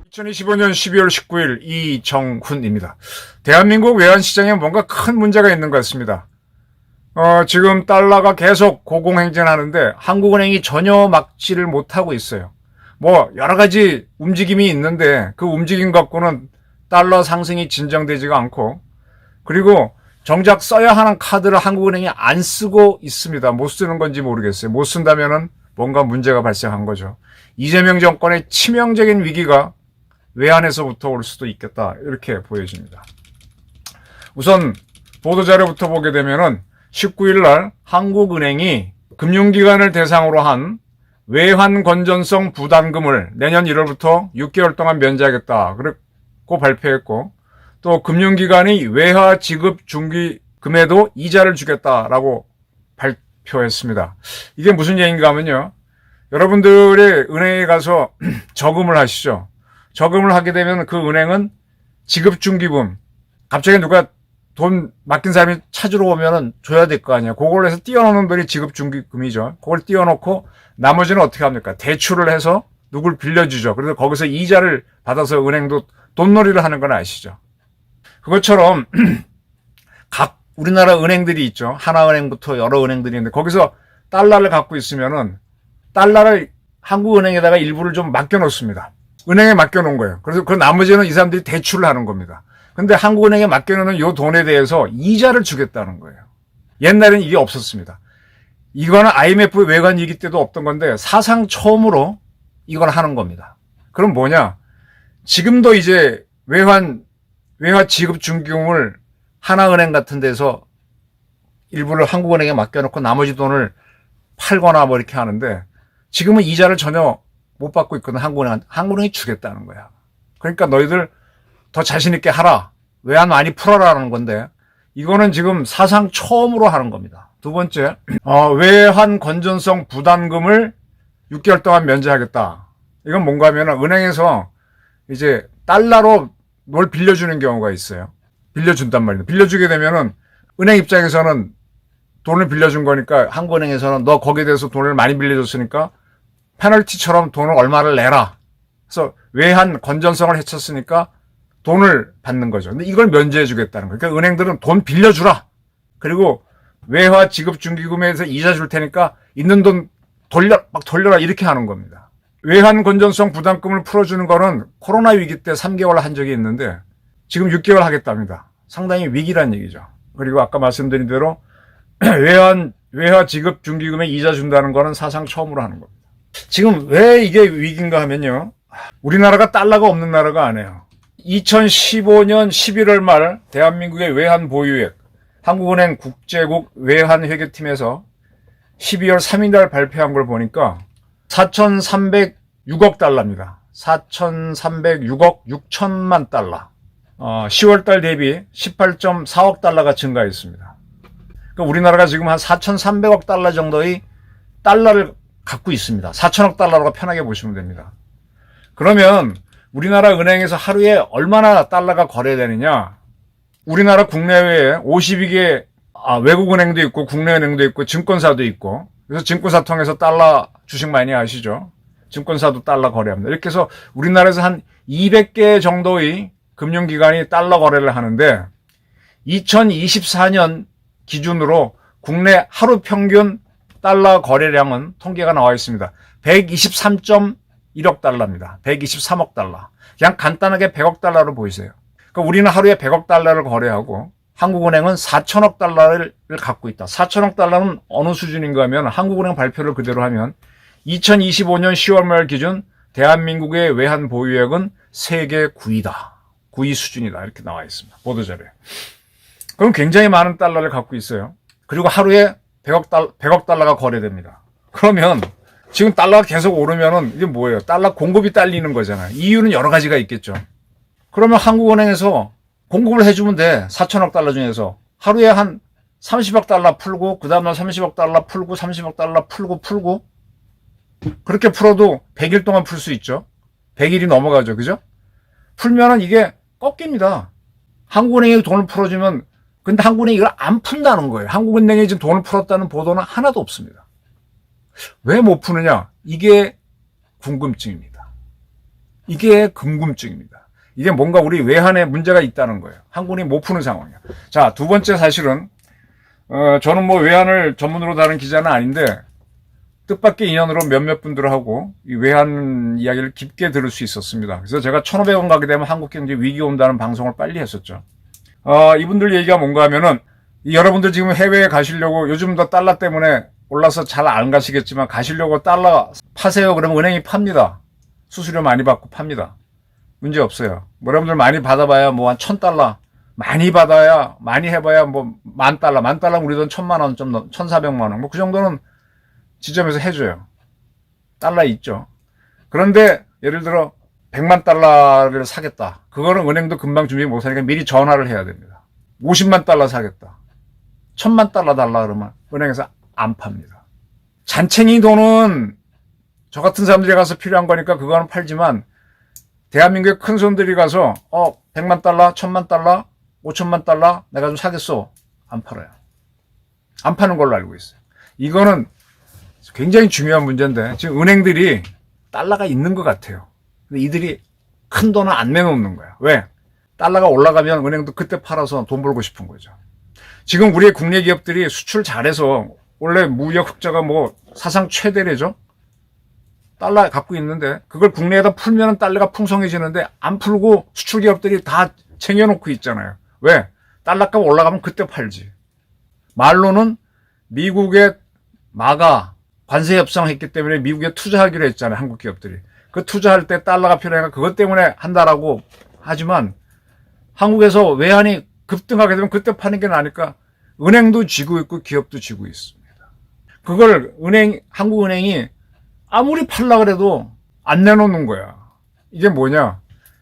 (2025년 12월 19일) 이정훈입니다. 대한민국 외환시장에 뭔가 큰 문제가 있는 것 같습니다. 지금 달러가 계속 고공행진하는데 한국은행이 전혀 막지를 못하고 있어요. 뭐 여러 가지 움직임이 있는데 그 움직임 갖고는 달러 상승이 진정되지가 않고, 그리고 정작 써야 하는 카드를 한국은행이 안 쓰고 있습니다. 못 쓰는 건지 모르겠어요. 못 쓴다면은 뭔가 문제가 발생한 거죠. 이재명 정권의 치명적인 위기가 외환에서부터 올 수도 있겠다, 이렇게 보여집니다. 우선 보도자료부터 보게 되면은 19일 날 한국은행이 금융기관을 대상으로 한 외환 건전성 부담금을 내년 1월부터 6개월 동안 면제하겠다, 그렇고 발표했고, 또 금융기관이 외화 지급 중기금에도 이자를 주겠다라고 발표했습니다. 이게 무슨 얘기인가 하면요, 여러분들의 은행에 가서 저금을 하시죠. 저금을 하게 되면 그 은행은 지급 중기금, 갑자기 누가 돈 맡긴 사람이 찾으러 오면은 줘야 될 거 아니에요. 그걸 해서 띄워놓는 돈이 지급 중기금이죠. 그걸 띄워놓고 나머지는 어떻게 합니까? 대출을 해서 누굴 빌려주죠. 그래서 거기서 이자를 받아서 은행도 돈놀이를 하는 건 아시죠? 그것처럼 각 우리나라 은행들이 있죠. 하나은행부터 여러 은행들이 있는데 거기서 달러를 갖고 있으면은 달러를 한국은행에다가 일부를 좀 맡겨놓습니다. 은행에 맡겨놓은 거예요. 그래서 그 나머지는 이 사람들이 대출을 하는 겁니다. 근데 한국은행에 맡겨놓는 이 돈에 대해서 이자를 주겠다는 거예요. 옛날에는 이게 없었습니다. 이거는 IMF 외환위기 때도 없던 건데 사상 처음으로 이걸 하는 겁니다. 그럼 뭐냐? 지금도 이제 외화 지급 중기금을 하나은행 같은 데서 일부를 한국은행에 맡겨놓고 나머지 돈을 팔거나 뭐 이렇게 하는데, 지금은 이자를 전혀 못 받고 있거든. 한국은행이 주겠다는 거야. 그러니까 너희들 더 자신 있게 하라, 외환 많이 풀어라라는 건데, 이거는 지금 사상 처음으로 하는 겁니다. 두 번째, 외환 건전성 부담금을 6개월 동안 면제하겠다. 이건 뭔가 하면 은행에서 이제 달러로 뭘 빌려주는 경우가 있어요. 빌려준단 말이에요. 빌려주게 되면은 은행 입장에서는 돈을 빌려준 거니까 한국은행에서는 너 거기에 대해서 돈을 많이 빌려줬으니까 페널티처럼 돈을 얼마를 내라. 그래서 외환 건전성을 해쳤으니까 돈을 받는 거죠. 근데 이걸 면제해 주겠다는 거예요. 그러니까 은행들은 돈 빌려주라. 그리고 외화 지급 중기금에서 이자 줄 테니까 있는 돈 돌려라, 이렇게 하는 겁니다. 외환 건전성 부담금을 풀어주는 거는 코로나 위기 때 3개월 한 적이 있는데 지금 6개월 하겠답니다. 상당히 위기란 얘기죠. 그리고 아까 말씀드린 대로 외화 지급 중기금에 이자 준다는 거는 사상 처음으로 하는 겁니다. 지금 왜 이게 위기인가 하면요, 우리나라가 달러가 없는 나라가 아니에요. 2015년 11월 말 대한민국의 외환 보유액, 한국은행 국제국 외환회계팀에서 12월 3일 날 발표한 걸 보니까 4,306억 달러입니다. 4,306억 6천만 달러. 10월 달 대비 18.4억 달러가 증가했습니다. 그러니까 우리나라가 지금 한 4,300억 달러 정도의 달러를 갖고 있습니다. 4천억 달러로 편하게 보시면 됩니다. 그러면 우리나라 은행에서 하루에 얼마나 달러가 거래되느냐? 우리나라 국내외에 52개 외국은행도 있고 국내은행도 있고 증권사도 있고, 그래서 증권사 통해서 달러 주식 많이 아시죠? 증권사도 달러 거래합니다. 이렇게 해서 우리나라에서 한 200개 정도의 금융기관이 달러 거래를 하는데 2024년 기준으로 국내 하루 평균 달러 거래량은 통계가 나와 있습니다. 123.1억 달러입니다. 123억 달러. 그냥 간단하게 100억 달러로 보이세요. 그러니까 우리는 하루에 100억 달러를 거래하고 한국은행은 4천억 달러를 갖고 있다. 4천억 달러는 어느 수준인가 하면 한국은행 발표를 그대로 하면 2025년 10월 말 기준 대한민국의 외환 보유액은 세계 9위다. 9위 수준이다. 이렇게 나와 있습니다. 보도자료에. 그럼 굉장히 많은 달러를 갖고 있어요. 그리고 하루에 100억 달러가 거래됩니다. 그러면 지금 달러가 계속 오르면은 이게 뭐예요? 달러 공급이 딸리는 거잖아요. 이유는 여러 가지가 있겠죠. 그러면 한국은행에서 공급을 해주면 돼. 4천억 달러 중에서 하루에 한 30억 달러 풀고 그 다음날 30억 달러 풀고 30억 달러 풀고 그렇게 풀어도 100일 동안 풀 수 있죠. 100일이 넘어가죠. 그죠? 풀면은 이게 꺾입니다. 한국은행이 돈을 풀어주면, 근데 한국은행이 이걸 안 푼다는 거예요. 한국은행이 지금 돈을 풀었다는 보도는 하나도 없습니다. 왜 못 푸느냐? 이게 궁금증입니다. 이게 궁금증입니다. 이게 뭔가 우리 외환에 문제가 있다는 거예요. 한국은행이 못 푸는 상황이야. 자, 두 번째 사실은, 저는 뭐 외환을 전문으로 다룬 기자는 아닌데, 뜻밖의 인연으로 몇몇 분들하고 이 외환 이야기를 깊게 들을 수 있었습니다. 그래서 제가 1,500원 가게 되면 한국경제 위기 온다는 방송을 빨리 했었죠. 이분들 얘기가 뭔가 하면은, 여러분들 지금 해외에 가시려고 요즘 더 달러 때문에 올라서 잘 안 가시겠지만 가시려고 달러 파세요. 그러면 은행이 팝니다. 수수료 많이 받고 팝니다. 문제 없어요. 뭐 여러분들 많이 받아봐야 뭐 한 1,000달러. 많이 받아야, 많이 해봐야 뭐 10,000달러. 10,000달러면 우리 돈 1,000만 원 좀 넘, 1,400만 원. 뭐 그 정도는 지점에서 해줘요. 달러 있죠. 그런데 예를 들어 100만 달러를 사겠다. 그거는 은행도 금방 준비 못하니까 미리 전화를 해야 됩니다. 50만 달러 사겠다. 1,000만 달러 달라 그러면 은행에서 안 팝니다. 잔챙이 돈은 저 같은 사람들이 가서 필요한 거니까 그거는 팔지만 대한민국의 큰 손들이 가서 100만 달러, 1,000만 달러, 5천만 달러 내가 좀 사겠어. 안 팔아요. 안 파는 걸로 알고 있어요. 이거는 굉장히 중요한 문제인데 지금 은행들이 달러가 있는 것 같아요. 근데 이들이 큰 돈을 안 내놓는 거야. 왜? 달러가 올라가면 은행도 그때 팔아서 돈 벌고 싶은 거죠. 지금 우리의 국내 기업들이 수출 잘해서 원래 무역 흑자가 뭐 사상 최대래죠. 달러 갖고 있는데 그걸 국내에다 풀면 달러가 풍성해지는데 안 풀고 수출 기업들이 다 쟁여놓고 있잖아요. 왜? 달러값 올라가면 그때 팔지. 말로는 미국에 마가 관세 협상했기 때문에 미국에 투자하기로 했잖아요. 한국 기업들이. 그 투자할 때 달러가 필요하니까 그것 때문에 한다라고 하지만 한국에서 외환이 급등하게 되면 그때 파는 게 나니까 은행도 쥐고 있고 기업도 쥐고 있습니다. 그걸 한국은행이 아무리 팔라 그래도 안 내놓는 거야. 이게 뭐냐?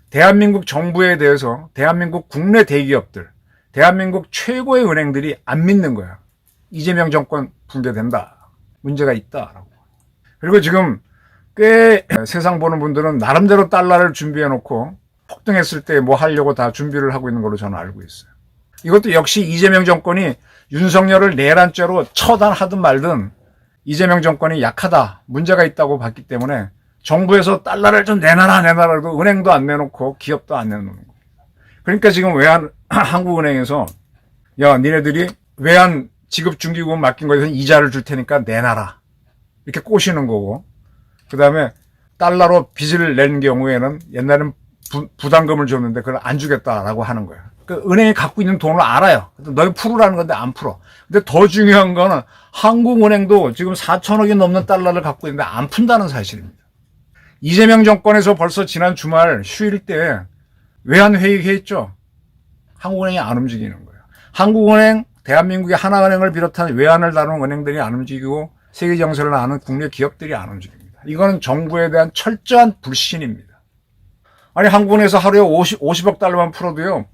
대한민국 정부에 대해서 대한민국 국내 대기업들, 대한민국 최고의 은행들이 안 믿는 거야. 이재명 정권 붕괴된다. 문제가 있다라고. 그리고 지금 꽤 세상 보는 분들은 나름대로 달러를 준비해 놓고 폭등했을 때 뭐 하려고 다 준비를 하고 있는 걸로 저는 알고 있어요. 이것도 역시 이재명 정권이 윤석열을 내란죄로 처단하든 말든 이재명 정권이 약하다, 문제가 있다고 봤기 때문에 정부에서 달러를 좀 내놔라도 은행도 안 내놓고 기업도 안 내놓는 겁니다. 그러니까 지금 한국은행에서 야, 니네들이 외환 지급 중기금 맡긴 거에서 이자를 줄 테니까 내놔라. 이렇게 꼬시는 거고. 그 다음에 달러로 빚을 낸 경우에는 옛날에는 부담금을 줬는데 그걸 안 주겠다라고 하는 거예요. 그러니까 은행이 갖고 있는 돈을 알아요. 너희 풀으라는 건데 안 풀어. 근데 더 중요한 거는 한국은행도 지금 4천억이 넘는 달러를 갖고 있는데 안 푼다는 사실입니다. 이재명 정권에서 벌써 지난 주말 휴일 때 외환회의 했죠. 한국은행이 안 움직이는 거예요. 한국은행, 대한민국의 하나은행을 비롯한 외환을 다루는 은행들이 안 움직이고 세계 정세를 아는 국내 기업들이 안 움직입니다. 이거는 정부에 대한 철저한 불신입니다. 아니 한국은행에서 하루에 50억 달러만 풀어도요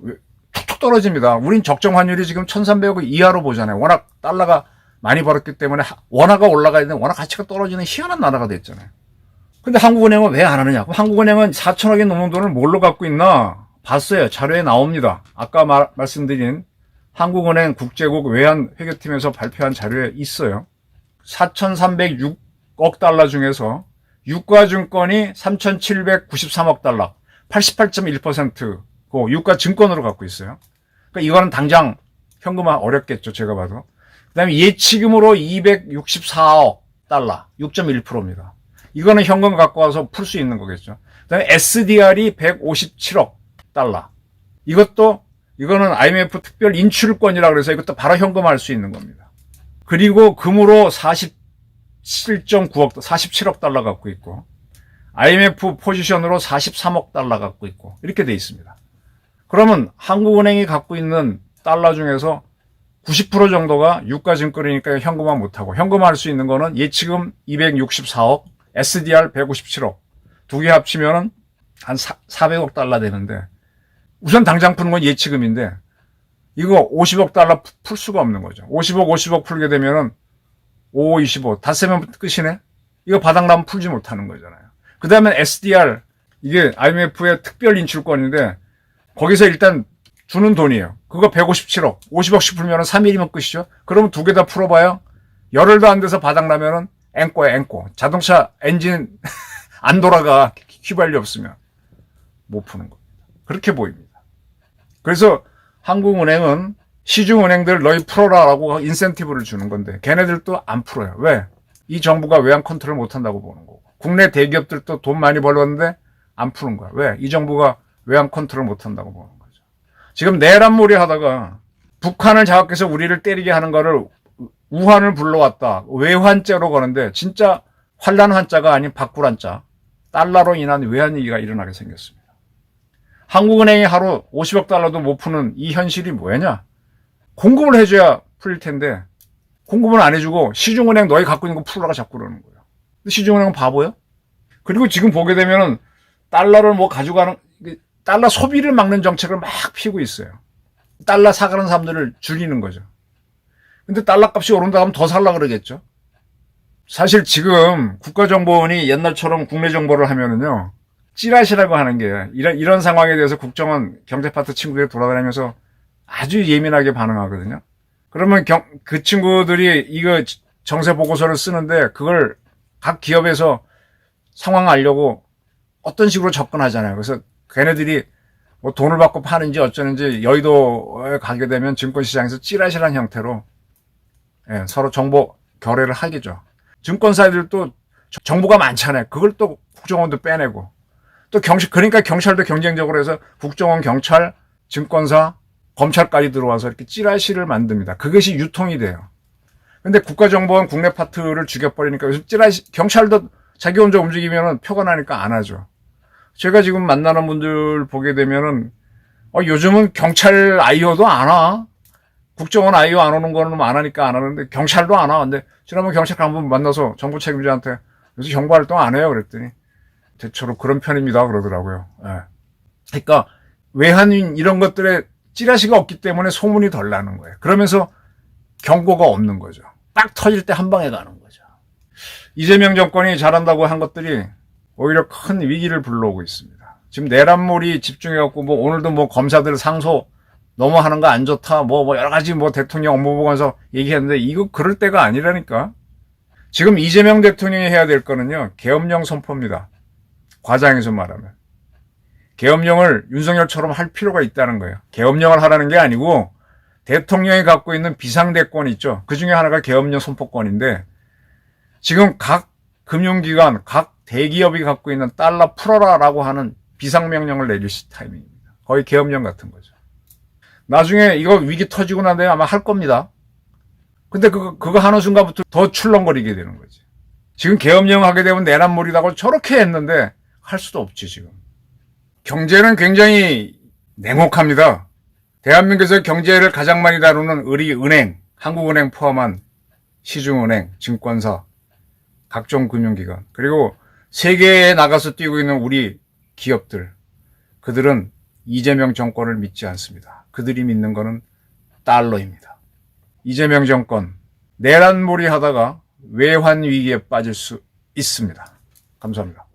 툭툭 떨어집니다. 우린 적정 환율이 지금 1,300억 이하로 보잖아요. 워낙 달러가 많이 벌었기 때문에 원화가 올라가야 되는데 원화 가치가 떨어지는 희한한 나라가 됐잖아요. 근데 한국은행은 왜 안 하느냐? 한국은행은 4천억이 넘는 돈을 뭘로 갖고 있나? 봤어요. 자료에 나옵니다. 아까 말씀드린 한국은행 국제국 외환회계팀에서 발표한 자료에 있어요. 4,306억 달러 중에서 유가증권이 3,793억 달러, 88.1%고 유가증권으로 갖고 있어요. 그러니까 이거는 당장 현금화 어렵겠죠. 제가 봐도. 그 다음에 예치금으로 264억 달러, 6.1%입니다. 이거는 현금 갖고 와서 풀 수 있는 거겠죠. 그 다음에 SDR이 157억 달러. 이거는 IMF 특별 인출권이라고 해서 이것도 바로 현금화할 수 있는 겁니다. 그리고 금으로 47.9억, 47억 달러 갖고 IMF 포지션으로 43억 달러 갖고 있고 이렇게 돼 있습니다. 그러면 한국은행이 갖고 있는 달러 중에서 90% 정도가 유가증권이니까 현금화 못하고 현금화할 수 있는 거는 예치금 264억, SDR 157억 두 개 합치면은 한 400억 달러 되는데 우선 당장 푸는 건 예치금인데 이거 50억 달러 풀 수가 없는 거죠. 50억 풀게 되면은 5, 25 다 세면 끝이네. 이거 바닥나면 풀지 못하는 거잖아요. 그 다음에 SDR 이게 IMF의 특별 인출권인데 거기서 일단 주는 돈이에요. 그거 157억, 50억씩 풀면 3일이면 끝이죠. 그러면 두 개 다 풀어봐야 열흘도 안 돼서 바닥나면은 앵꼬야, 앵꼬. 자동차 엔진 안 돌아가. 휘발유 없으면. 못 푸는 겁니다. 그렇게 보입니다. 그래서 한국은행은 시중은행들 너희 풀어라라고 인센티브를 주는 건데 걔네들도 안 풀어요. 왜? 이 정부가 외환 컨트롤 못한다고 보는 거고. 국내 대기업들도 돈 많이 벌었는데 안 푸는 거야. 왜? 이 정부가 외환 컨트롤 못한다고 보는 거죠. 지금 내란몰이 하다가 북한을 자극해서 우리를 때리게 하는 거를 우환을 불러왔다. 외환죄로 거는데 진짜 환란 환자가 아닌 박구란자. 달러로 인한 외환 위기가 일어나게 생겼습니다. 한국은행이 하루 50억 달러도 못 푸는 이 현실이 뭐냐? 공급을 해줘야 풀릴 텐데 공급은 안 해주고 시중은행 너희 갖고 있는 거 풀라고 자꾸 그러는 거예요. 시중은행은 바보야? 그리고 지금 보게 되면은 달러를 뭐 가져가는 달러 소비를 막는 정책을 막 피우고 있어요. 달러 사가는 사람들을 줄이는 거죠. 근데 달러 값이 오른다 하면 더 살라 그러겠죠. 사실 지금 국가정보원이 옛날처럼 국내 정보를 하면은요, 찌라시라고 하는 게, 이런 상황에 대해서 국정원 경제파트 친구들이 돌아다니면서 아주 예민하게 반응하거든요. 그러면 그 친구들이 이거 정세 보고서를 쓰는데 그걸 각 기업에서 상황 알려고 어떤 식으로 접근하잖아요. 그래서 걔네들이 뭐 돈을 받고 파는지 어쩌는지 여의도에 가게 되면 증권시장에서 찌라시라는 형태로 서로 정보 결례를 하겠죠. 증권사들도 정보가 많잖아요. 그걸 또 국정원도 빼내고 또 그러니까 경찰도 경쟁적으로 해서 국정원, 경찰, 증권사, 검찰까지 들어와서 이렇게 찌라시를 만듭니다. 그것이 유통이 돼요. 근데 국가정보원 국내 파트를 죽여버리니까 요즘 찌라시, 경찰도 자기 혼자 움직이면은 표가 나니까 안 하죠. 제가 지금 만나는 분들 보게 되면은, 요즘은 경찰 아이오도 안 와. 국정원 아이오 안 오는 거는 안 하니까 안 하는데, 경찰도 안 와. 근데, 지난번 경찰 한번 만나서 정부 책임자한테, 요새 정보 활동 안 해요. 그랬더니, 대체로 그런 편입니다. 그러더라고요. 예. 그러니까, 외환인 이런 것들에 찌라시가 없기 때문에 소문이 덜 나는 거예요. 그러면서 경고가 없는 거죠. 딱 터질 때 한 방에 가는 거죠. 이재명 정권이 잘한다고 한 것들이 오히려 큰 위기를 불러오고 있습니다. 지금 내란몰이 집중해갖고 오늘도 검사들 상소 너무 하는 거 안 좋다 여러 가지 대통령 업무 보고서 얘기했는데 이거 그럴 때가 아니라니까. 지금 이재명 대통령이 해야 될 거는요, 계엄령 선포입니다. 과장해서 말하면. 계엄령을 윤석열처럼 할 필요가 있다는 거예요. 계엄령을 하라는 게 아니고 대통령이 갖고 있는 비상대권 있죠. 그 중에 하나가 계엄령 선포권인데 지금 각 금융기관, 각 대기업이 갖고 있는 달러 풀어라라고 하는 비상명령을 내릴 타이밍입니다. 거의 계엄령 같은 거죠. 나중에 이거 위기 터지고 난 다음에 아마 할 겁니다. 근데 그거 하는 순간부터 더 출렁거리게 되는 거지. 지금 계엄령 하게 되면 내란몰이라고 저렇게 했는데 할 수도 없지 지금. 경제는 굉장히 냉혹합니다. 대한민국에서 경제를 가장 많이 다루는 은행, 한국은행 포함한 시중은행, 증권사, 각종 금융기관, 그리고 세계에 나가서 뛰고 있는 우리 기업들, 그들은 이재명 정권을 믿지 않습니다. 그들이 믿는 거는 달러입니다. 이재명 정권, 내란몰이 하다가 외환 위기에 빠질 수 있습니다. 감사합니다.